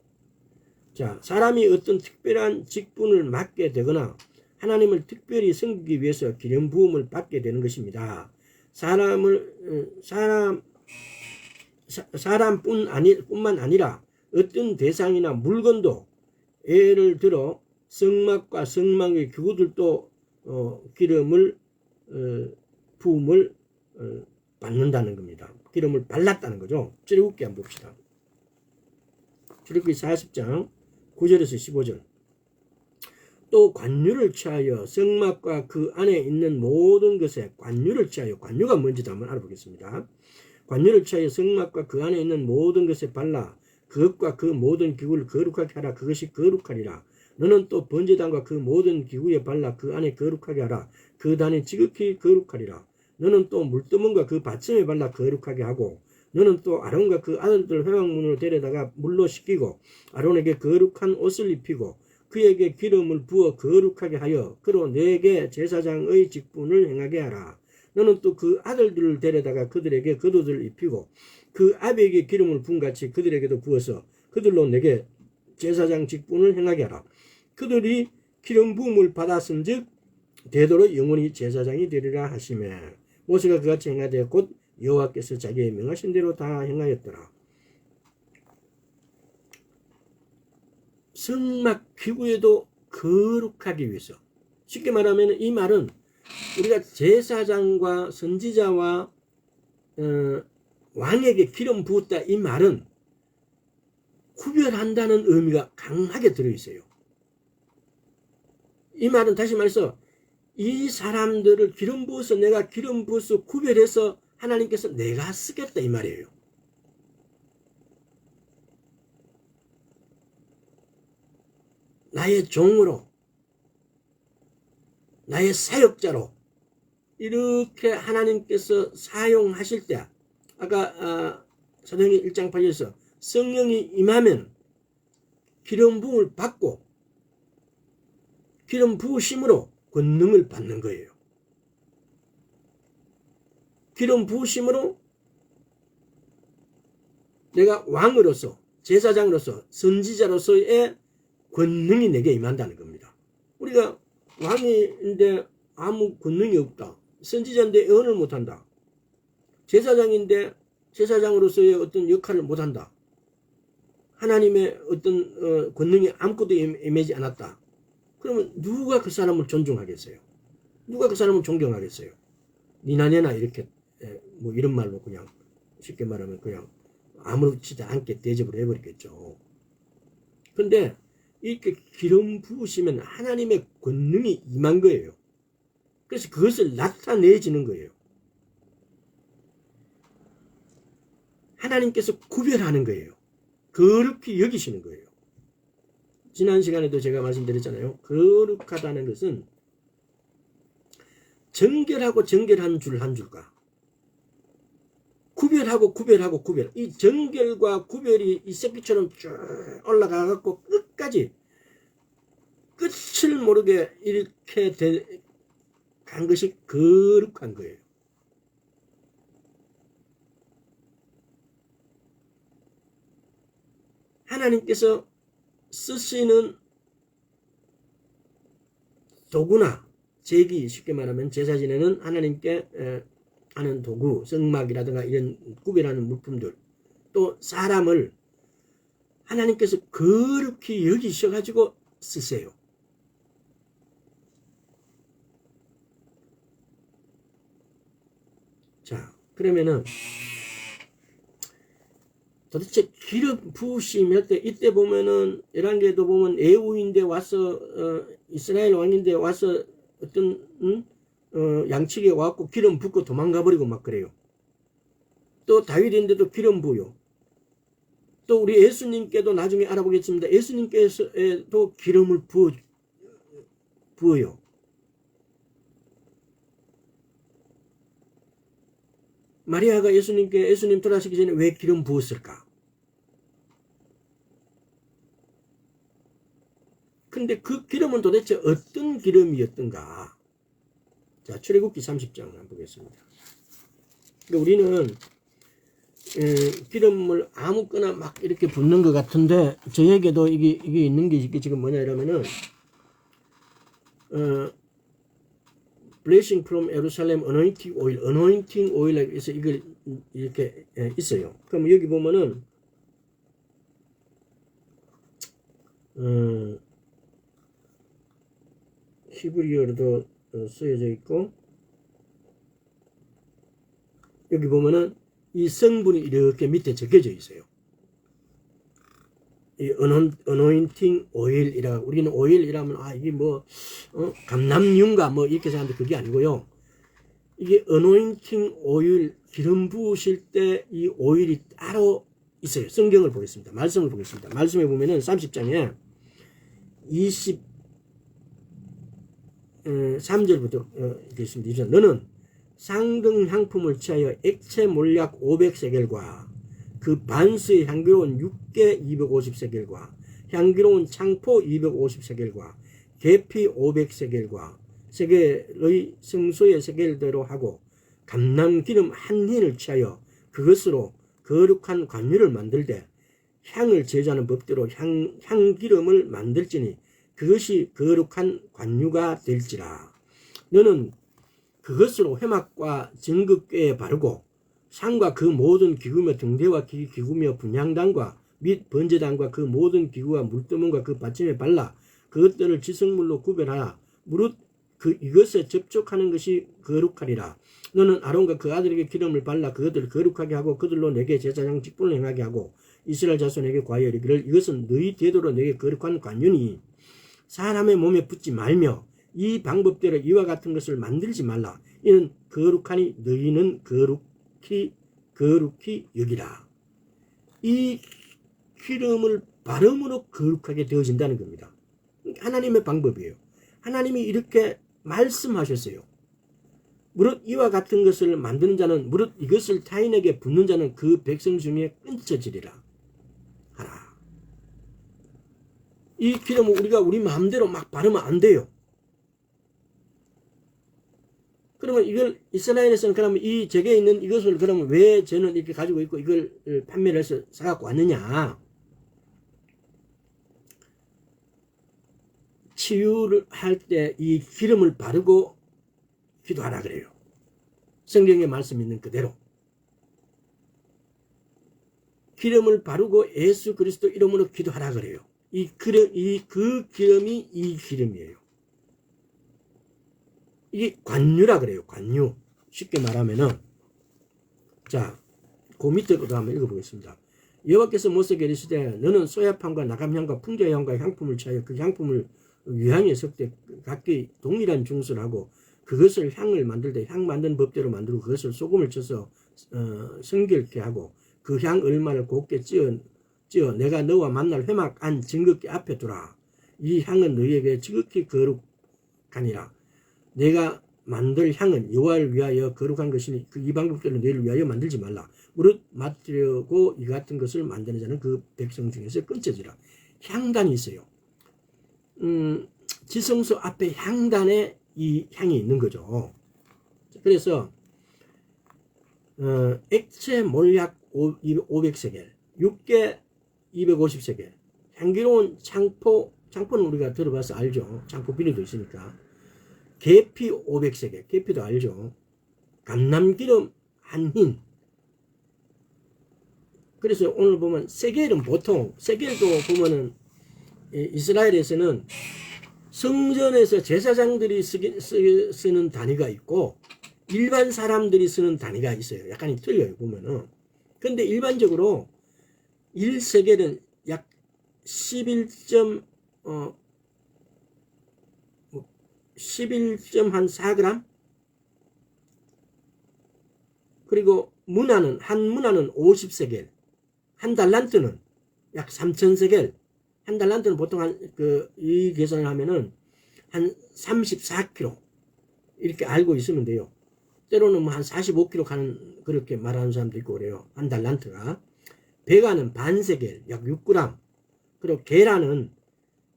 [SPEAKER 1] 자, 사람이 어떤 특별한 직분을 맡게 되거나 하나님을 특별히 섬기기 위해서 기름 부음을 받게 되는 것입니다. 사람뿐만 아니라 어떤 대상이나 물건도 예를 들어 성막과 성막의 기구들도 기름을 부음을 받는다는 겁니다. 기름을 발랐다는 거죠. 출애굽기 한번 봅시다. 출애굽기 40장 9절에서 15절. 또 관유를 취하여 성막과 그 안에 있는 모든 것에 관유를 취하여 관유가 뭔지도 한번 알아보겠습니다. 관유를 취하여 성막과 그 안에 있는 모든 것에 발라 그것과 그 모든 기구를 거룩하게 하라. 그것이 거룩하리라. 너는 또 번제단과 그 모든 기구에 발라 그 안에 거룩하게 하라. 그 단이 지극히 거룩하리라. 너는 또 물두멍과 그 받침에 발라 거룩하게 하고 너는 또 아론과 그 아들들 회막문으로 데려다가 물로 씻기고 아론에게 거룩한 옷을 입히고 그에게 기름을 부어 거룩하게 하여 그로 네게 제사장의 직분을 행하게 하라. 너는 또 그 아들들을 데려다가 그들에게 겉옷을 입히고 그 아비에게 기름을 부은 같이 그들에게도 부어서 그들로 내게 제사장 직분을 행하게 하라. 그들이 기름 부음을 받았은즉 되도록 영원히 제사장이 되리라 하시매 모세가 그같이 행하되 곧 여호와께서 자기의 명하신 대로 다 행하였더라. 성막 기구에도 거룩하기 위해서 쉽게 말하면 이 말은 우리가 제사장과 선지자와 왕에게 기름 부었다 이 말은 구별한다는 의미가 강하게 들어있어요. 이 말은 다시 말해서 이 사람들을 기름 부어서 내가 기름 부어서 구별해서 하나님께서 내가 쓰겠다 이 말이에요. 나의 종으로 나의 사역자로 이렇게 하나님께서 사용하실 때 아까 사도행전 1장 8절에서 성령이 임하면 기름 부음을 받고 기름 부으심으로 권능을 받는 거예요. 기름 부으심으로 내가 왕으로서 제사장으로서 선지자로서의 권능이 내게 임한다는 겁니다. 우리가 왕인데 아무 권능이 없다. 선지자인데 예언을 못한다. 제사장인데 제사장으로서의 어떤 역할을 못한다. 하나님의 어떤 권능이 아무것도 임하지 않았다. 그러면 누가 그 사람을 존중하겠어요? 누가 그 사람을 존경하겠어요? 니나네나 이렇게 뭐 이런 말로 그냥 쉽게 말하면 그냥 아무렇지도 않게 대접을 해버리겠죠. 근데 이렇게 기름 부으시면 하나님의 권능이 임한 거예요. 그래서 그것을 나타내지는 거예요. 하나님께서 구별하는 거예요. 그렇게 여기시는 거예요. 지난 시간에도 제가 말씀드렸잖아요. 거룩하다는 것은 정결하고 정결한 줄 한 줄과 구별하고 구별 이 정결과 구별이 이 새끼처럼 쭉 올라가갖고 끝까지 끝을 모르게 이렇게 간 것이 거룩한 거예요. 하나님께서 쓰시는 도구나 제기, 쉽게 말하면 제사 지내는 하나님께 하는 도구, 성막이라든가 이런 구별하는 물품들, 또 사람을 하나님께서 거룩히 여기셔가지고 쓰세요. 자, 그러면은 도대체 기름 부으심할 때, 이때 보면은 열왕기에도 보면 애우인데 와서 이스라엘 왕인데 와서 어떤 양측에 와갖고 기름 붓고 도망가 버리고 막 그래요. 또 다윗인데도 기름 부요. 또 우리 예수님께도 나중에 알아보겠습니다. 예수님께서도 기름을 부어요. 마리아가 예수님 돌아가시기 전에 왜 기름 부었을까? 근데 그 기름은 도대체 어떤 기름이었던가? 자, 출애굽기 30장 한번 보겠습니다. 그러니까 우리는 기름을 아무거나 막 이렇게 붓는 것 같은데, 저에게도 이게 있는 게 이게 지금 뭐냐 이러면은 Blessing from Jerusalem Anointing Oil 해서 이걸 이렇게 있어요. 그럼 여기 보면은 히브리어로도 쓰여져 있고, 여기 보면은 이 성분이 이렇게 밑에 적혀져 있어요. 이 어노인팅 오일이라, 우리는 오일이라면 이게 뭐 감남유인가 뭐 이렇게 생각하는데 그게 아니고요. 이게 어노인팅 오일, 기름 부으실 때 이 오일이 따로 있어요. 성경을 보겠습니다. 말씀을 보겠습니다. 말씀에 보면은 30장에 23절부터 있습니다. 너는 상등 향품을 취하여 액체 몰약 500세겔과 그 반수의 향기로운 육개 250세겔과 향기로운 창포 250세겔과 계피 500세겔과 세겔의 성소의 세겔대로 하고 감람기름 한 흰을 취하여 그것으로 거룩한 관유를 만들되 향을 제조하는 법대로 향기름을 만들지니 그것이 거룩한 관유가 될지라. 너는 그것으로 회막과 증거궤에 바르고 상과 그 모든 기구며 등대와 기구며 분향단과 및 번제단과 그 모든 기구와 물두멍과 그 받침에 발라 그것들을 지성물로 구별하라. 무릇 이것에 접촉하는 것이 거룩하리라. 너는 아론과 그 아들에게 기름을 발라 그것들을 거룩하게 하고 그들로 내게 제사장 직분을 행하게 하고 이스라엘 자손에게 과하여 이르기를 이것은 너희 대도로 내게 거룩한 관유니 사람의 몸에 붙지 말며 이 방법대로 이와 같은 것을 만들지 말라. 이는 거룩하니 너희는 거룩히 여기라. 이 기름을 바름으로 거룩하게 되어진다는 겁니다. 하나님의 방법이에요. 하나님이 이렇게 말씀하셨어요. 무릇 이와 같은 것을 만드는 자는, 무릇 이것을 타인에게 붓는 자는 그 백성 중에 끊쳐지리라 하라. 이 기름을 우리가 우리 마음대로 막 바르면 안 돼요. 그러면 이걸 이스라엘에서는 그러면 이 제게 있는 이것을 그러면 왜 저는 이렇게 가지고 있고 이걸 판매를 해서 사갖고 왔느냐? 치유를 할 때 이 기름을 바르고 기도하라 그래요. 성경에 말씀 있는 그대로. 기름을 바르고 예수 그리스도 이름으로 기도하라 그래요. 그 기름이 이 기름이에요. 이게 관유라 그래요. 관유. 쉽게 말하면은, 자, 그 밑에도 한번 읽어보겠습니다. 여호와께서 모세에게 이르시되 너는 소야판과 나감향과 풍자향과 향품을 취하여 그 향품을 유향에 섞되 각기 동일한 중수를 하고 그것을 향을 만들 때 향 만든 법대로 만들고 그것을 소금을 쳐서 성결케 하고 그 향 얼마를 곱게 찌어 내가 너와 만날 회막 안 증거궤 앞에 두라. 이 향은 너희에게 지극히 거룩하니라. 내가 만들 향은 여호와를 위하여 거룩한 것이니 이 방법대로 너희를 위하여 만들지 말라. 무릇 맡으려고 이 같은 것을 만드는 자는 그 백성 중에서 끊쳐지라. 향단이 있어요. 지성소 앞에 향단에 이 향이 있는 거죠. 그래서 액체 몰약 500세겔, 육개 250세겔, 향기로운 창포는 우리가 들어봐서 알죠. 창포 비닐도 있으니까. 계피 500세겔, 계피도 알죠? 감람기름 한 흰. 그래서 오늘 보면 세겔은 보통, 세겔도 보면은 이스라엘에서는 성전에서 제사장들이 쓰는 단위가 있고 일반 사람들이 쓰는 단위가 있어요. 약간 틀려요, 보면은. 근데 일반적으로 1세겔은 약 11.4g? 그리고 한 문화는 50세겔. 한 달란트는 약 3,000세겔. 한 달란트는 보통 이 계산을 하면은 한 34kg. 이렇게 알고 있으면 돼요. 때로는 뭐 한 45kg 가는, 그렇게 말하는 사람도 있고 그래요. 한 달란트가. 베가는 반세겔, 약 6g. 그리고 게라는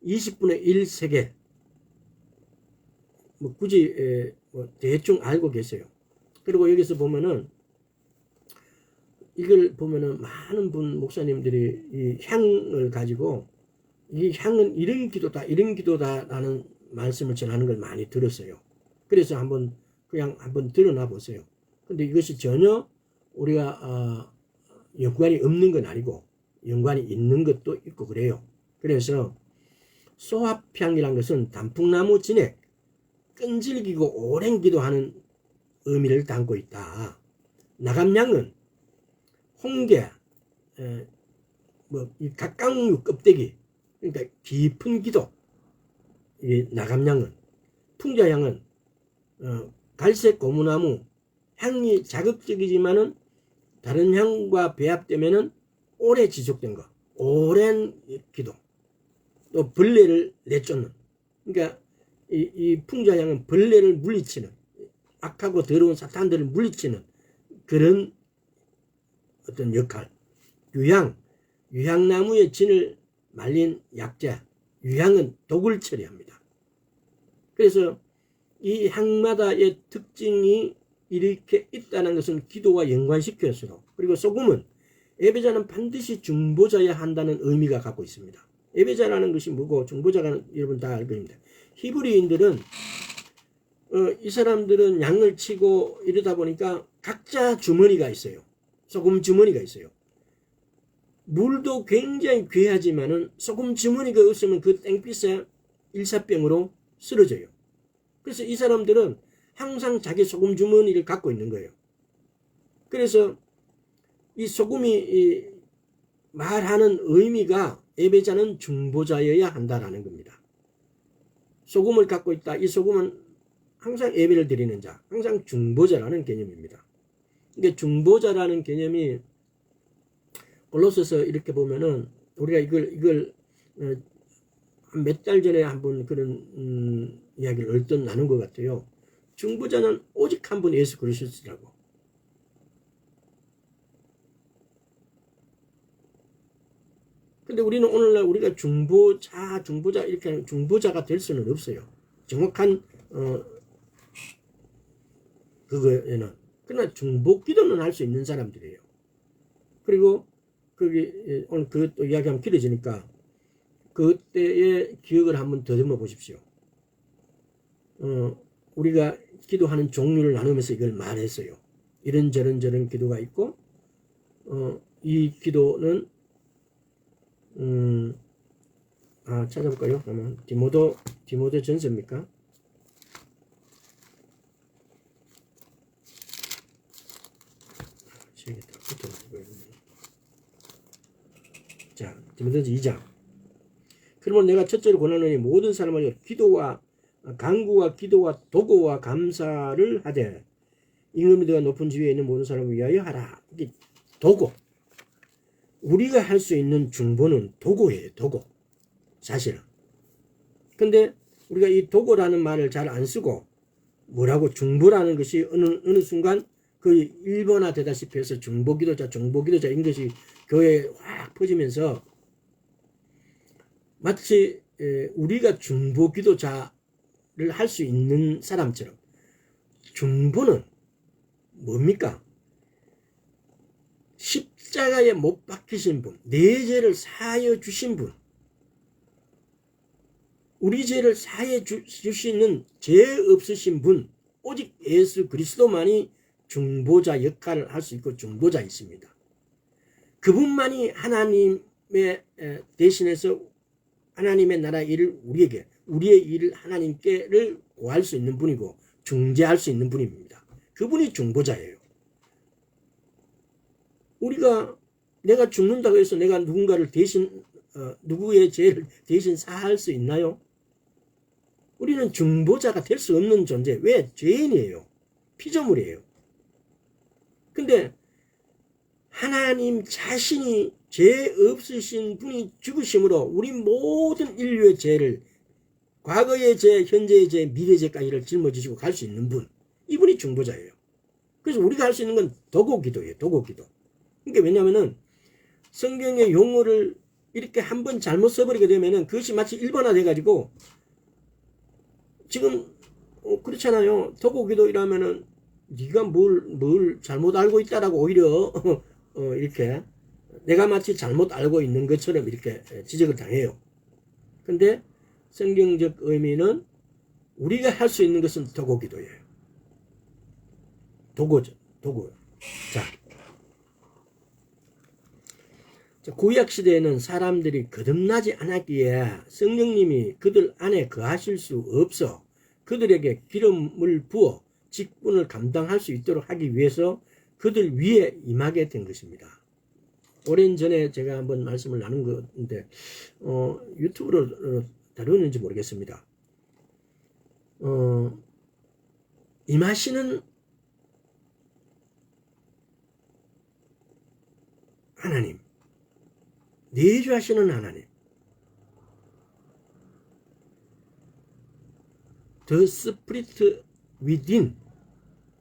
[SPEAKER 1] 20분의 1세겔. 뭐 굳이 뭐 대충 알고 계세요. 그리고 여기서 보면은 이걸 보면은 많은 목사님들이 이 향을 가지고 이 향은 이런 기도다라는 말씀을 전하는 걸 많이 들었어요. 그래서 그냥 한번 드러나 보세요. 근데 이것이 전혀 우리가 연관이 없는 건 아니고 연관이 있는 것도 있고 그래요. 그래서 소합향이란 것은 단풍나무 진액, 끈질기고 오랜 기도하는 의미를 담고 있다. 나감향은 홍게, 이 각각류 껍데기, 그러니까 깊은 기도. 이 나감향은. 풍자향은 갈색 고무나무, 향이 자극적이지만은 다른 향과 배합되면은 오래 지속된 거, 오랜 기도. 또 벌레를 내쫓는. 그러니까 이 풍자향은 벌레를 물리치는, 악하고 더러운 사탄들을 물리치는 그런 어떤 역할. 유향나무의 진을 말린 약재. 유향은 독을 처리합니다. 그래서 이 향마다의 특징이 이렇게 있다는 것은 기도와 연관시켜서. 그리고 소금은 예배자는 반드시 중보자여야 한다는 의미가 갖고 있습니다. 예배자라는 것이 뭐고 중보자가 여러분 다 알 겁니다. 히브리인들은 이 사람들은 양을 치고 이러다 보니까 각자 주머니가 있어요. 소금 주머니가 있어요. 물도 굉장히 귀하지만은 소금 주머니가 없으면 그 땡빛에 일사병으로 쓰러져요. 그래서 이 사람들은 항상 자기 소금 주머니를 갖고 있는 거예요. 그래서 이 소금이 말하는 의미가 예배자는 중보자여야 한다라는 겁니다. 소금을 갖고 있다. 이 소금은 항상 예배를 드리는 자, 항상 중보자라는 개념입니다. 이게 중보자라는 개념이 골로새서 이렇게 보면은 우리가 이걸 몇 달 전에 한번 그런 이야기를 얼뜻 나눈 것 같아요. 중보자는 오직 한 분 예수 그리스도라고. 근데 우리는 오늘날 우리가 중보자 이렇게 하는 중보자가 될 수는 없어요. 정확한 그거에는. 그러나 중보 기도는 할 수 있는 사람들이에요. 그리고 거기 오늘 그것도 이야기하면 길어지니까 그때의 기억을 한번 더듬어 보십시오. 우리가 기도하는 종류를 나누면서 이걸 말했어요. 이런저런 기도가 있고 이 기도는 찾아볼까요? 그러면 디모데 전서입니까? 자, 디모데전서 2장. 그러면 내가 첫째로 권하노니 모든 사람을 기도와 간구와 기도와 도고와 감사를 하되 임금님들과 높은 지위에 있는 모든 사람을 위하여 하라. 이게 도고. 우리가 할 수 있는 중보는 도고예요. 도고. 사실은. 근데 우리가 이 도고라는 말을 잘 안 쓰고 뭐라고 중보라는 것이 어느 순간 거의 일본화 되다시피 해서 중보기도자 이런 것이 교회에 확 퍼지면서 마치 우리가 중보기도자를 할 수 있는 사람처럼. 중보는 뭡니까? 십자가에 못 박히신 분, 내 죄를 사하여 주신 분, 우리 죄를 사해 줄 수 있는 죄 없으신 분, 오직 예수 그리스도만이 중보자 역할을 할 수 있고 중보자이십니다. 그분만이 하나님의 대신해서 하나님의 나라 일을 우리에게, 우리의 일을 하나님께를 고할 수 있는 분이고 중재할 수 있는 분입니다. 그분이 중보자예요. 내가 죽는다고 해서 내가 누군가를 대신 누구의 죄를 대신 사할 수 있나요? 우리는 중보자가 될 수 없는 존재. 왜? 죄인이에요. 피조물이에요. 근데 하나님 자신이 죄 없으신 분이 죽으심으로 우리 모든 인류의 죄를, 과거의 죄, 현재의 죄, 미래의 죄까지를 짊어지시고 갈 수 있는 분, 이분이 중보자예요. 그래서 우리가 할 수 있는 건 도고기도예요. 도고기도. 그러니까 왜냐하면은 성경의 용어를 이렇게 한번 잘못 써버리게 되면은 그것이 마치 일반화돼 가지고, 지금 그렇잖아요. 도고기도 이라면은 네가 뭘 잘못 알고 있다라고 오히려 이렇게 내가 마치 잘못 알고 있는 것처럼 이렇게 지적을 당해요. 근데 성경적 의미는 우리가 할 수 있는 것은 도고기도예요. 도고죠. 도고. 자, 구약 시대에는 사람들이 거듭나지 않았기에 성령님이 그들 안에 거하실 수 없어 그들에게 기름을 부어 직분을 감당할 수 있도록 하기 위해서 그들 위에 임하게 된 것입니다. 오랜 전에 제가 한번 말씀을 나눈 건데 유튜브로 다루는지 모르겠습니다. 임하시는 하나님, 내주하시는 하나님, The Spirit Within,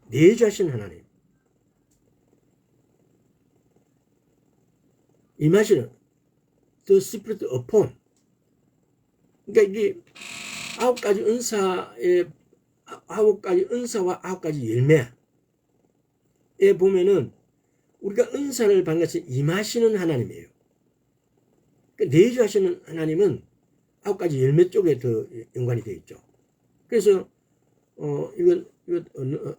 [SPEAKER 1] 내주하신 하나님, 임하시는 The Spirit Upon. 그러니까 이게 9가지 은사의 9가지 은사와 9가지 열매에 보면은 우리가 은사를 받는 것이 임하시는 하나님이에요. 그러니까 내주하시는 하나님은 9가지 열매 쪽에 더 연관이 되어 있죠. 그래서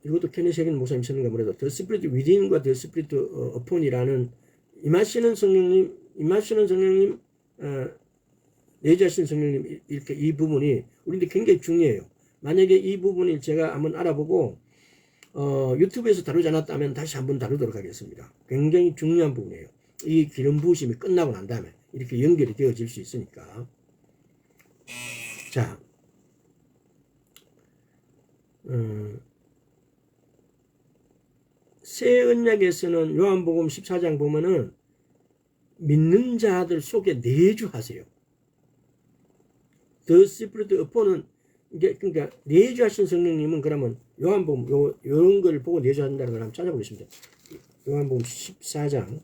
[SPEAKER 1] 이것도 케네시 해긴 목사님 쓰는가 뭐래도 The Spirit Within과 The Spirit Upon이라는 임하시는 성령님, 내주하신 성령님, 이렇게 이 부분이 우리한테 굉장히 중요해요. 만약에 이 부분을 제가 한번 알아보고 유튜브에서 다루지 않았다면 다시 한번 다루도록 하겠습니다. 굉장히 중요한 부분이에요. 이 기름 부으심이 끝나고 난 다음에 이렇게 연결이 되어질 수 있으니까. 자, 새 언약에서는 요한복음 14장 보면은 믿는 자들 속에 내주하세요. The Spirit Upon은 그러니까 내주하신 성령님은 그러면 요한복음 요런 걸 보고 내주한다는 걸 한번 찾아보겠습니다. 요한복음 14장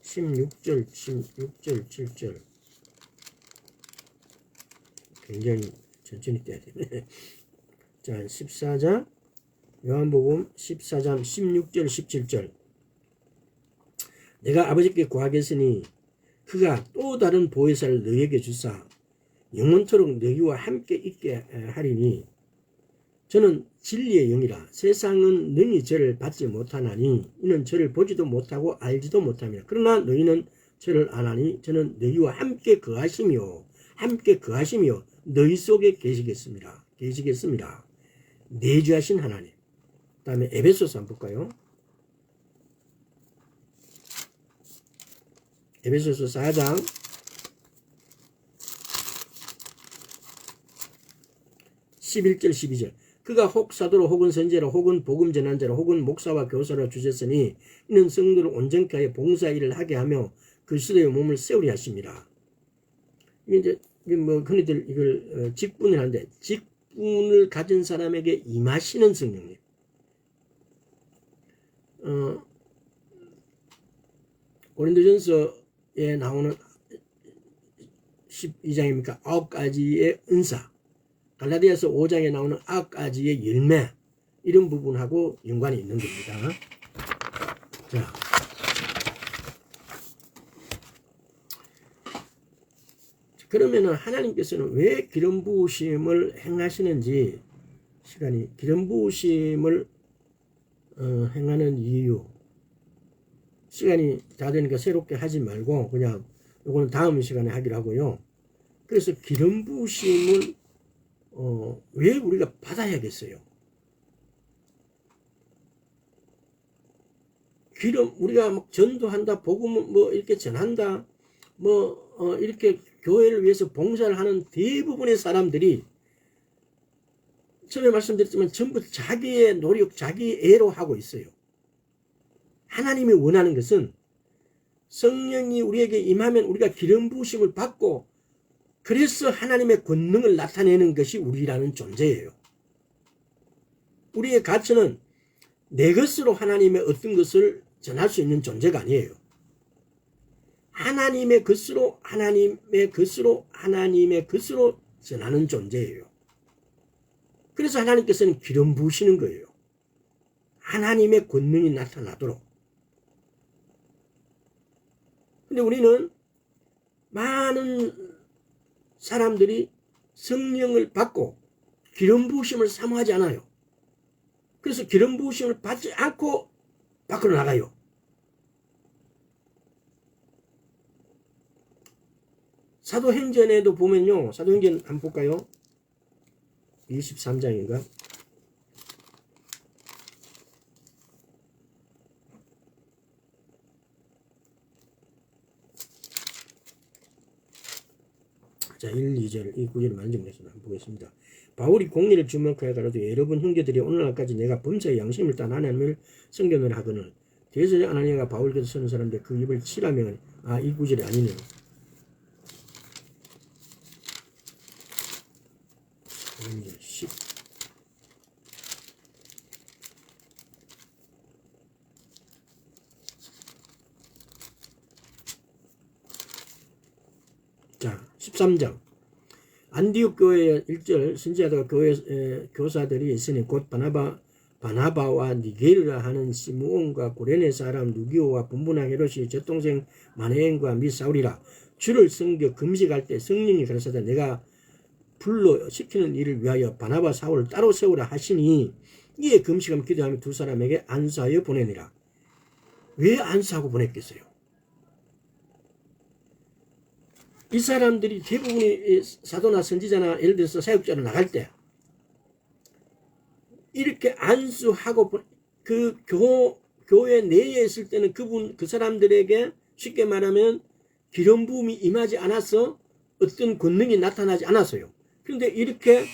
[SPEAKER 1] 16절 7절 굉장히 천천히 떼야 되네. 자, 14장 요한복음 14장 16절 17절 내가 아버지께 구하겠으니 그가 또 다른 보혜사를 너희에게 주사 영원토록 너희와 함께 있게 하리니 저는 진리의 영이라 세상은 능히 저를 받지 못하나니 이는 저를 보지도 못하고 알지도 못하며 그러나 너희는 저를 아나니 저는 너희와 함께 거하시며 너희 속에 계시겠습니다. 내주하신 하나님. 그 다음에 에베소서 한번 볼까요? 에베소서 4장 11절 12절 그가 혹 사도로 혹은 선제로 혹은 복음 전환자로 혹은 목사와 교사로 주셨으니 이는 성도를 온전케 하여 봉사 일을 하게 하며 그리스도의 몸을 세우려 하십니다. 이제 뭐 흔히들 이걸 직분을 하는데 직분을 가진 사람에게 임하시는 성령님. 고린도전서에 나오는 12장입니까? 9가지의 은사. 갈라디아서 5장에 나오는 9가지의 열매. 이런 부분하고 연관이 있는 겁니다. 자, 그러면은 하나님께서는 왜 기름 부으심을 행하시는지, 시간이 기름 부으심을 행하는 이유, 시간이 다 되니까 새롭게 하지 말고 그냥 이거는 다음 시간에 하기로 하고요. 그래서 기름 부으심을 왜 우리가 받아야겠어요? 기름, 우리가 막 전도한다, 복음 뭐 이렇게 전한다, 이렇게 교회를 위해서 봉사를 하는 대부분의 사람들이 처음에 말씀드렸지만 전부 자기의 노력, 자기 애로 하고 있어요. 하나님이 원하는 것은 성령이 우리에게 임하면 우리가 기름 부으심을 받고, 그래서 하나님의 권능을 나타내는 것이 우리라는 존재예요. 우리의 가치는 내 것으로 하나님의 어떤 것을 전할 수 있는 존재가 아니에요. 하나님의 것으로 전하는 존재예요. 그래서 하나님께서는 기름 부으시는 거예요. 하나님의 권능이 나타나도록. 근데 우리는 많은 사람들이 성령을 받고 기름 부으심을 사모하지 않아요. 그래서 기름 부으심을 받지 않고 밖으로 나가요. 사도행전에도 보면요. 사도행전 한번 볼까요? 23장인가? 자, 1, 2절, 이 구절을 많은 정리해서 한번 보겠습니다. 바울이 공리를 주목하여 가로되 여러 번 형제들이 오늘날까지 내가 범사의 양심을 딴 하나님을 성견을 하거늘 대제사 아나니아가 바울 곁에 서는 사람인데 그 입을 치라며. 이 구절이 아니네요. 이제 10. 자, 13장. 안디옥 교회의 1절 선지자들과 교회 교사들이 있으니 곧 바나바와 니게르라 하는 시므온과 고레네 사람 누기오와 분분한 헤롯이 젖동생 마네인과 및 사울이라. 주를 섬겨 금식할 때 성령이 가르치되 내가 불로 시키는 일을 위하여 바나바 사울을 따로 세우라 하시니 이에 금식하며 기도하며 두 사람에게 안수하여 보내니라. 왜 안수하고 보냈겠어요? 이 사람들이 대부분이 사도나 선지자나 예를 들어서 사역자로 나갈 때 이렇게 안수하고 그 교회 내에 있을 때는 그 사람들에게 쉽게 말하면 기름 부음이 임하지 않아서 어떤 권능이 나타나지 않았어요. 그런데 이렇게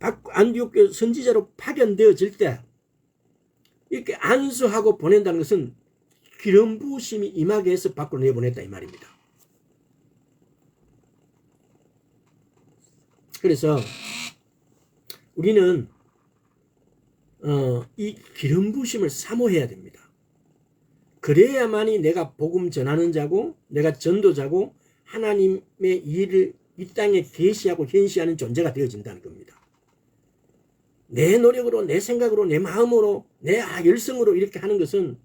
[SPEAKER 1] 안디옥 교회 선지자로 파견되어질 때 이렇게 안수하고 보낸다는 것은 기름 부으심이 임하게 해서 밖으로 내보냈다 이 말입니다. 그래서 우리는 이 기름 부으심을 사모해야 됩니다. 그래야만이 내가 복음 전하는 자고 내가 전도자고 하나님의 일을 이 땅에 계시하고 현시하는 존재가 되어진다는 겁니다. 내 노력으로 내 생각으로 내 마음으로 내 열성으로 이렇게 하는 것은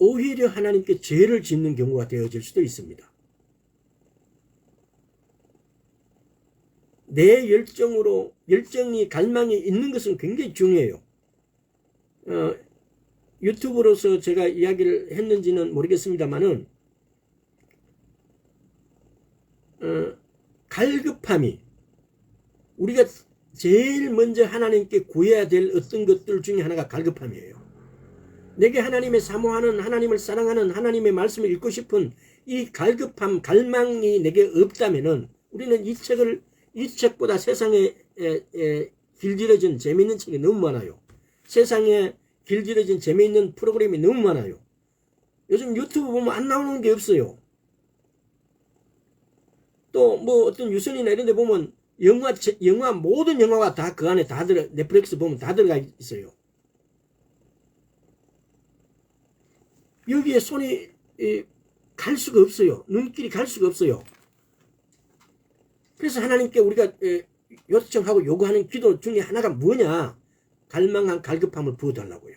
[SPEAKER 1] 오히려 하나님께 죄를 짓는 경우가 되어질 수도 있습니다. 내 열정이 갈망이 있는 것은 굉장히 중요해요. 유튜브로서 제가 이야기를 했는지는 모르겠습니다만은 갈급함이 우리가 제일 먼저 하나님께 구해야 될 어떤 것들 중에 하나가 갈급함이에요. 내게 하나님의 사모하는 하나님을 사랑하는 하나님의 말씀을 읽고 싶은 이 갈급함 갈망이 내게 없다면은 우리는 이 책보다 세상에 길들여진 재미있는 책이 너무 많아요. 세상에 길들여진 재미있는 프로그램이 너무 많아요. 요즘 유튜브 보면 안 나오는 게 없어요. 또 뭐 어떤 유선이나 이런 데 보면 영화 모든 영화가 다 그 안에 넷플릭스 보면 다 들어가 있어요. 여기에 손이 갈 수가 없어요. 눈길이 갈 수가 없어요. 그래서 하나님께 우리가 요청하고 요구하는 기도 중에 하나가 뭐냐? 갈망한 갈급함을 부어달라고요.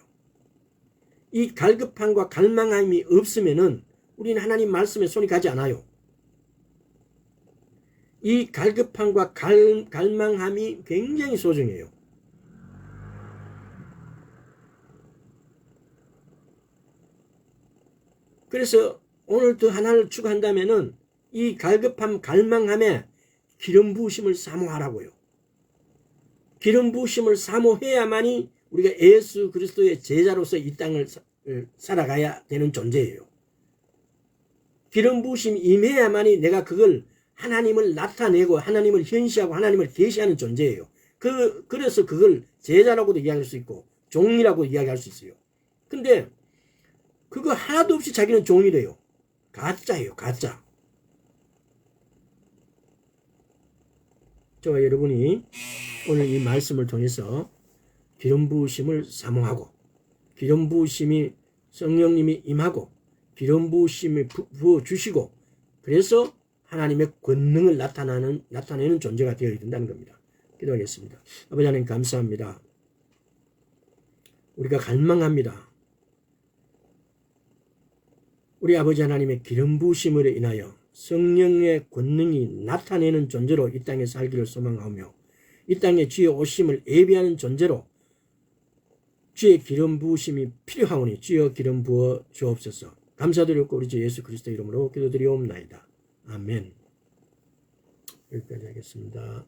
[SPEAKER 1] 이 갈급함과 갈망함이 없으면은 우리는 하나님 말씀에 손이 가지 않아요. 이 갈급함과 갈망함이 굉장히 소중해요. 그래서 오늘 또 하나를 추구한다면은 이 갈급함, 갈망함에 기름 부으심을 사모하라고요. 기름 부으심을 사모해야만이 우리가 예수 그리스도의 제자로서 이 땅을 살아가야 되는 존재예요. 기름 부으심이 임해야만이 내가 그걸 하나님을 나타내고 하나님을 현시하고 하나님을 계시하는 존재예요. 그래서 그걸 제자라고도 이야기할 수 있고 종이라고 이야기할 수 있어요. 근데 그거 하나도 없이 자기는 종이래요. 가짜예요, 가짜. 저와 여러분이 오늘 이 말씀을 통해서 기름 부으심을 사모하고 기름 부으심이 성령님이 임하고 기름 부으심을 부어주시고 그래서 하나님의 권능을 나타내는 존재가 되어야 된다는 겁니다. 기도하겠습니다. 아버지 하나님 감사합니다. 우리가 갈망합니다. 우리 아버지 하나님의 기름 부으심으로 인하여 성령의 권능이 나타내는 존재로 이 땅에 살기를 소망하며 이 땅에 주의 오심을 예비하는 존재로 주의 기름 부으심이 필요하오니 주여 기름 부어 주옵소서. 감사드리고 우리 주 예수 그리스도 이름으로 기도드리옵나이다. 아멘. 여기까지 하겠습니다.